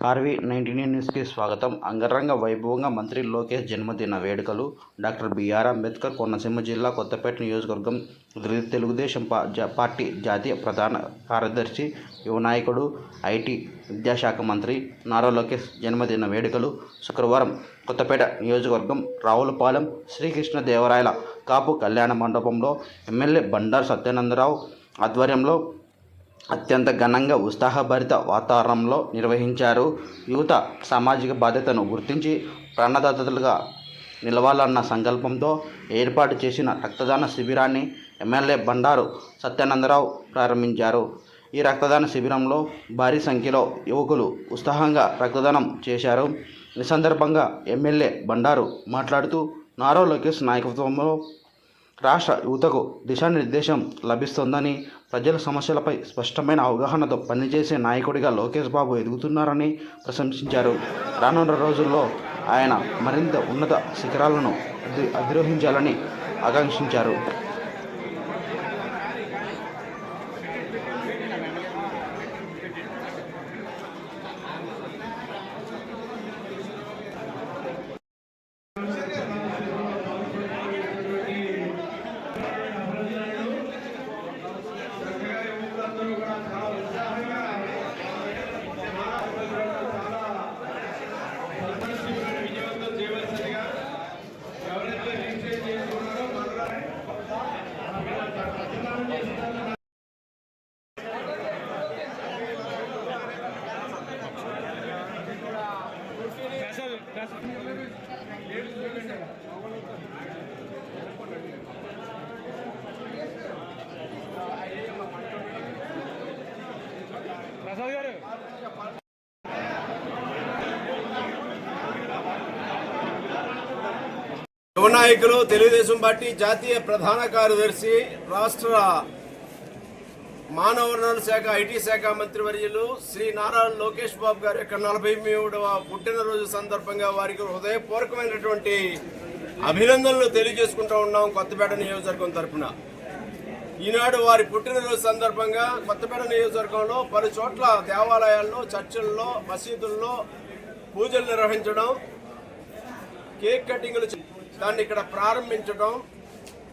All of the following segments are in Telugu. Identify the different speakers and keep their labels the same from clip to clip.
Speaker 1: కార్వి 99 న్యూస్కి స్వాగతం. అంగరంగ వైభవంగా మంత్రి లోకేష్ జన్మదిన వేడుకలు. డాక్టర్ బిఆర్ అంబేద్కర్ కోనసీమ జిల్లా కొత్తపేట నియోజకవర్గం. తెలుగుదేశం పార్టీ జాతీయ ప్రధాన కార్యదర్శి, యువ నాయకుడు, ఐటీ విద్యాశాఖ మంత్రి నారా లోకేష్ జన్మదిన వేడుకలు శుక్రవారం కొత్తపేట నియోజకవర్గం రావులపాలెం శ్రీకృష్ణదేవరాయల కాపు కళ్యాణ మండపంలో ఎమ్మెల్యే బండారు సత్యానందరావు ఆధ్వర్యంలో అత్యంత ఘనంగా ఉత్సాహభరిత వాతావరణంలో నిర్వహించారు. యువత సామాజిక బాధ్యతను గుర్తించి ప్రాణదాతలుగా నిలవాలన్న సంకల్పంతో ఏర్పాటు చేసిన రక్తదాన శిబిరాన్ని ఎమ్మెల్యే బండారు సత్యానందరావు ప్రారంభించారు. ఈ రక్తదాన శిబిరంలో భారీ సంఖ్యలో యువకులు ఉత్సాహంగా రక్తదానం చేశారు. ఈ సందర్భంగా ఎమ్మెల్యే బండారు మాట్లాడుతూ నారా లోకేష్ నాయకత్వంలో రాష్ట్ర యువతకు దిశానిర్దేశం లభిస్తుందని, ప్రజల సమస్యలపై స్పష్టమైన అవగాహనతో పనిచేసే నాయకుడిగా లోకేష్ బాబు ఎదుగుతున్నారని ప్రశంసించారు. రానున్న రోజుల్లో ఆయన మరింత ఉన్నత శిఖరాలను అధిరోహించాలని ఆకాంక్షించారు.
Speaker 2: యువ నాయకులు, తెలుగుదేశం పార్టీ జాతీయ ప్రధాన కార్యదర్శి, రాష్ట్ర మానవ వనరుల శాఖ ఐటీ శాఖ మంత్రివర్యులు శ్రీ నారా లోకేష్ బాబు గారి యొక్క 43వ పుట్టినరోజు సందర్భంగా వారికి హృదయపూర్వకమైనటువంటి అభినందనలు తెలియజేసుకుంటూ ఉన్నాం. కొత్తపేట నియోజకవర్గం తరఫున ఈనాడు వారి పుట్టినరోజు సందర్భంగా కొత్తపేట నియోజకవర్గంలో పలు చోట్ల దేవాలయాల్లో, చర్చిల్లో, మసీదుల్లో పూజలు నిర్వహించడం, కేక్ కటింగ్లు దాన్ని ఇక్కడ ప్రారంభించడం,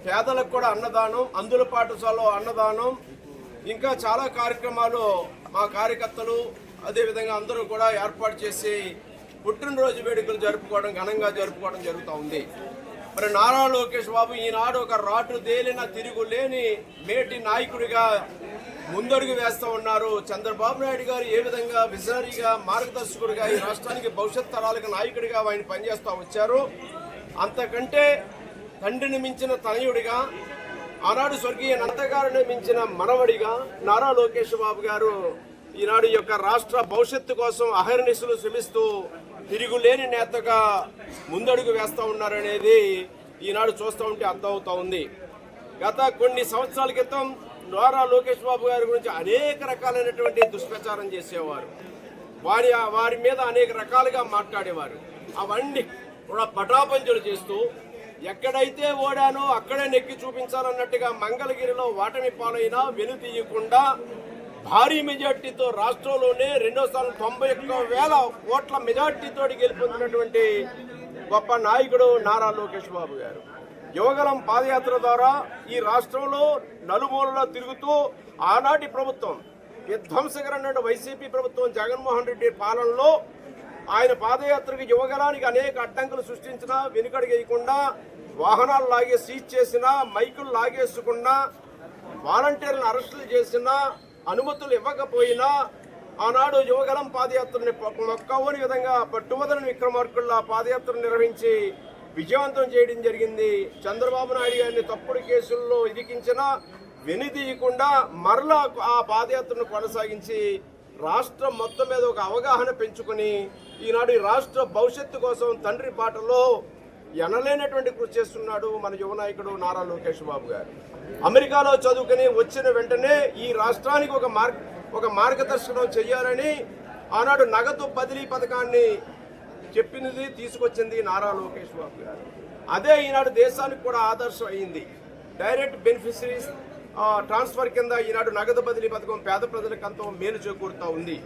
Speaker 2: పేదలకు కూడా అన్నదానం, అందుల పాఠశాలలో అన్నదానం, ఇంకా చాలా కార్యక్రమాలు మా కార్యకర్తలు అదేవిధంగా అందరూ కూడా ఏర్పాటు చేసి పుట్టినరోజు వేడుకలు ఘనంగా జరుపుకోవడం జరుగుతూ ఉంది. మరి నారా లోకేష్ బాబు ఈనాడు ఒక రాటు తేలిన తిరుగులేని మేటి నాయకుడిగా ముందడుగు వేస్తూ ఉన్నారు. చంద్రబాబు నాయుడు గారు ఏ విధంగా విజనరీగా, మార్గదర్శకుడిగా ఈ రాష్ట్రానికి భవిష్యత్ తరాలకు నాయకుడిగా ఆయన పనిచేస్తూ వచ్చారు, అంతకంటే తండ్రిని మించిన తనయుడిగా, ఆనాడు స్వర్గీయ నందగారిని మించిన మనవడిగా నారా లోకేష్ బాబు గారు ఈనాడు యొక్క రాష్ట్ర భవిష్యత్తు కోసం అహర్నిశలు శ్రమిస్తూ తిరుగులేని నేతగా ముందడుగు వేస్తూ ఉన్నారనేది ఈనాడు చూస్తూ ఉంటే అర్థమవుతా ఉంది. గత కొన్ని సంవత్సరాల క్రితం నారా లోకేష్ బాబు గారి గురించి అనేక రకాలైనటువంటి దుష్ప్రచారం చేసేవారు, వారి మీద అనేక రకాలుగా మాట్లాడేవారు. అవన్నీ కూడా పటాపంచలు చేస్తూ ఎక్కడైతే ఓడానో అక్కడే నెక్కి చూపించాలన్నట్టుగా మంగళగిరిలో ఓటమి పాలైనా వెనుతీయకుండా భారీ మెజార్టీతో రాష్ట్రంలోనే రెండోసారి 91,000 ఓట్ల మెజార్టీతో గెలుపొందినటువంటి గొప్ప నాయకుడు నారా లోకేష్ బాబు గారు. యువగలం పాదయాత్ర ద్వారా ఈ రాష్ట్రంలో నలుమూలలో తిరుగుతూ ఆనాటి ప్రభుత్వం విధ్వంసకరమైన వైసీపీ ప్రభుత్వం జగన్మోహన్ రెడ్డి పాలనలో ఆయన పాదయాత్రకు యువగలానికి అనేక అడ్డంకులు సృష్టించినా వెనుకడుగేయకుండా, వాహనాలు లాగే సీజ్ చేసినా, మైకులు లాగేసుకున్నా, వాలంటీర్లను అరెస్టులు చేసినా, అనుమతులు ఇవ్వకపోయినా ఆనాడు యువగలం పాదయాత్రని మొక్కవని విధంగా పట్టువదలని విక్రమార్కుల్లా పాదయాత్ర నిర్వహించి విజయవంతం చేయడం జరిగింది. చంద్రబాబు నాయుడు గారిని తప్పుడు కేసుల్లో ఇరికించినా వెనుదీయకుండా మరలా ఆ పాదయాత్రను కొనసాగించి రాష్ట్రం మొత్తం మీద ఒక అవగాహన పెంచుకుని ఈనాడు ఈ రాష్ట్ర భవిష్యత్తు కోసం తండ్రి బాటలో ఎనలేనటువంటి కృషి చేస్తున్నాడు మన యువ నాయకుడు నారా లోకేష్ బాబు గారు. అమెరికాలో చదువుకుని వచ్చిన వెంటనే ఈ రాష్ట్రానికి ఒక మార్గదర్శనం చెయ్యాలని ఆనాడు నగదు బదిలీ పథకాన్ని చెప్పినది, తీసుకొచ్చింది నారా లోకేష్ బాబు గారు. అదే ఈనాడు దేశానికి కూడా ఆదర్శం అయింది. డైరెక్ట్ బెనిఫిషరీస్ ట్రాన్స్ఫర్ కింద ఈనాడు నగదు బదిలీ పథకం పేద ప్రజలకు అంతా మేలు చేకూరుతూ ఉంది.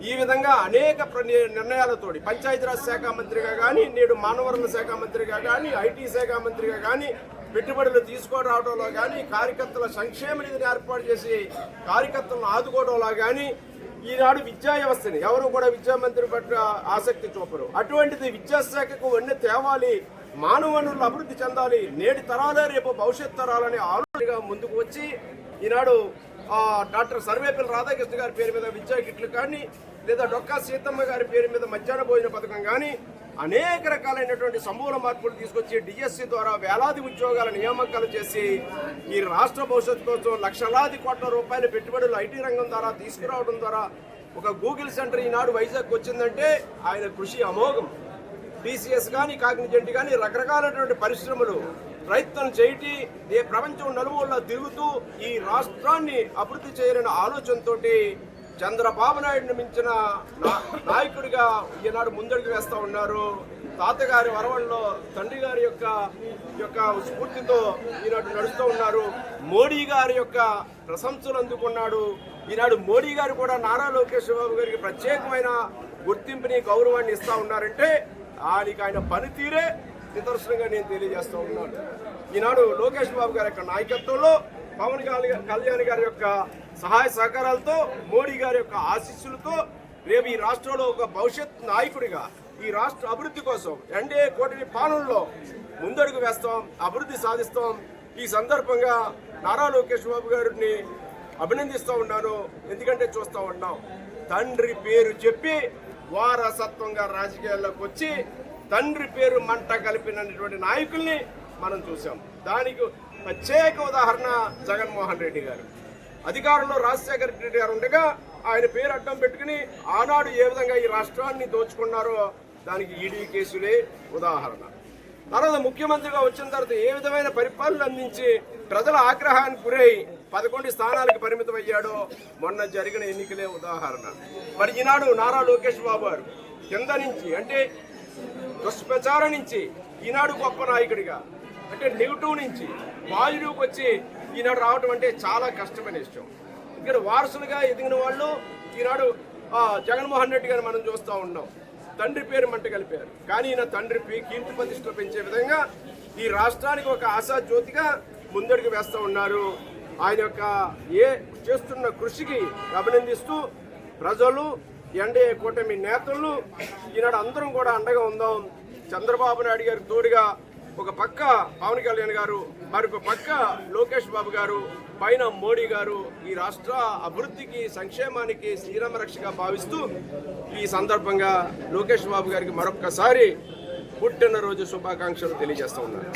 Speaker 2: ఈ విధంగా అనేక నిర్ణయాలతోటి పంచాయతీరాజ్ శాఖ మంత్రిగా కానీ, నేడు మానవ వనరుల శాఖ మంత్రిగా కానీ, ఐటీ శాఖ మంత్రిగా కానీ, పెట్టుబడులు తీసుకొని రావడంలో కానీ, కార్యకర్తల సంక్షేమ నిధిని ఏర్పాటు చేసి కార్యకర్తలను ఆదుకోవడంలో కానీ, ఈనాడు విద్యా వ్యవస్థని ఎవరు కూడా విద్యామంత్రి పట్ల ఆసక్తి చూపరు. అటువంటిది విద్యాశాఖకు వన్నె తేవాలి, మానవ వనరులు అభివృద్ధి చెందాలి, నేటి తరాలే రేపు భవిష్యత్ తరాలనే ఆలోచనగా ముందుకు వచ్చి ఈనాడు డాక్టర్ సర్వేపల్లి రాధాకృష్ణ గారి పేరు మీద విద్యా కిట్లు కానీ, లేదా డొక్కా సీతమ్మ గారి పేరు మీద మధ్యాహ్న భోజన పథకం కానీ, అనేక రకాలైనటువంటి సమూల మార్పులు తీసుకొచ్చి డిఎస్సి ద్వారా వేలాది ఉద్యోగాల నియామకాలు చేసి ఈ రాష్ట్ర భవిష్యత్తు కోసం లక్షలాది కోట్ల రూపాయల పెట్టుబడులు ఐటీ రంగం ద్వారా తీసుకురావడం ద్వారా ఒక గూగుల్ సెంటర్ ఈనాడు వైజాగ్ వచ్చిందంటే ఆయన కృషి అమోఘం. టీసీఎస్ కానీ, కాగ్నిజెంట్ కానీ రకరకాలైనటువంటి పరిశ్రమలు ప్రయత్నం చేయటి ప్రపంచం నలుమూలలా తిరుగుతూ ఈ రాష్ట్రాన్ని అభివృద్ధి చేయాలనే ఆలోచనతో చంద్రబాబు నాయుడుని మించిన నాయకుడిగా ఈనాడు ముందడుగు వేస్తూ ఉన్నారు. తాతగారి వరవల్లో తండ్రి గారి యొక్క స్ఫూర్తితో ఈనాడు నడుస్తూ ఉన్నారు. మోడీ గారి యొక్క ప్రశంసలు అందుకున్నాడు. ఈనాడు మోడీ గారు కూడా నారా లోకేష్ బాబు గారికి ప్రత్యేకమైన గుర్తింపుని, గౌరవాన్ని ఇస్తా ఉన్నారంటే దానికి ఆయన పనితీరే నిదర్శనంగా నేను తెలియజేస్తూ ఉన్నాను. ఈనాడు లోకేష్ బాబు గారి యొక్క నాయకత్వంలో, పవన్ కళ్యాణ్ గారి యొక్క సహాయ సహకారాలతో, మోడీ గారి యొక్క ఆశీస్సులతో రేపు ఈ రాష్ట్రంలో ఒక భవిష్యత్ నాయకుడిగా ఈ రాష్ట్ర అభివృద్ధి కోసం ఎన్డీఏ కూటమి పాలనలో ముందడుగు వేస్తాం, అభివృద్ధి సాధిస్తాం. ఈ సందర్భంగా నారా లోకేష్ బాబు గారిని అభినందిస్తూ ఉన్నాను. ఎందుకంటే చూస్తూ ఉన్నాం, తండ్రి పేరు చెప్పి వారసత్వంగా రాజకీయాల్లోకి వచ్చి తండ్రి పేరు మంట కలిపినటువంటి నాయకుల్ని మనం చూసాం. దానికి ప్రత్యేక ఉదాహరణ జగన్మోహన్ రెడ్డి గారు. అధికారంలో రాజశేఖర రెడ్డి గారు ఉండగా ఆయన పేరు అడ్డం పెట్టుకుని ఆనాడు ఏ విధంగా ఈ రాష్ట్రాన్ని దోచుకున్నారో దానికి ఈడీ కేసులే ఉదాహరణ. తర్వాత ముఖ్యమంత్రిగా వచ్చిన తర్వాత ఏ విధమైన పరిపాలన అందించి ప్రజల ఆగ్రహానికి గురై 11 స్థానాలకు పరిమితం అయ్యాడో మొన్న జరిగిన ఎన్నికలే ఉదాహరణ. మరి ఈనాడు నారా లోకేష్ బాబు గారు కింద నుంచి, అంటే దుష్ప్రచారం నుంచి ఈనాడు గొప్ప నాయకుడిగా, అంటే నెగిటివ్ నుంచి పాజిటివ్కి వచ్చి ఈనాడు రావడం అంటే చాలా కష్టమైన విషయం. ఇక్కడ వారసులుగా ఎదిగిన వాళ్ళు ఈనాడు జగన్మోహన్ రెడ్డి గారు మనం చూస్తూ ఉన్నాం. తండ్రి పేరు మంట కలిపారు, కానీ ఈయన తండ్రి కీర్తి ప్రతిష్టలు పెంచే విధంగా ఈ రాష్ట్రానికి ఒక ఆశాజ్యోతిగా ముందడుగు వేస్తూ ఉన్నారు. ఆయన యొక్క చేస్తున్న కృషికి అభినందిస్తూ ప్రజలు, ఎన్డీఏ కూటమి నేతలు ఈనాడు అందరం కూడా అండగా ఉందాం. చంద్రబాబు నాయుడు గారికి తోడుగా ఒక పక్క పవన్ కళ్యాణ్ గారు, మరొక పక్క లోకేష్ బాబు గారు, పైన మోడీ గారు ఈ రాష్ట్ర అభివృద్ధికి, సంక్షేమానికి శ్రీరామ రక్షగా భావిస్తూ ఈ సందర్భంగా లోకేష్ బాబు గారికి మరొక్కసారి పుట్టినరోజు శుభాకాంక్షలు తెలియజేస్తూ ఉన్నారు.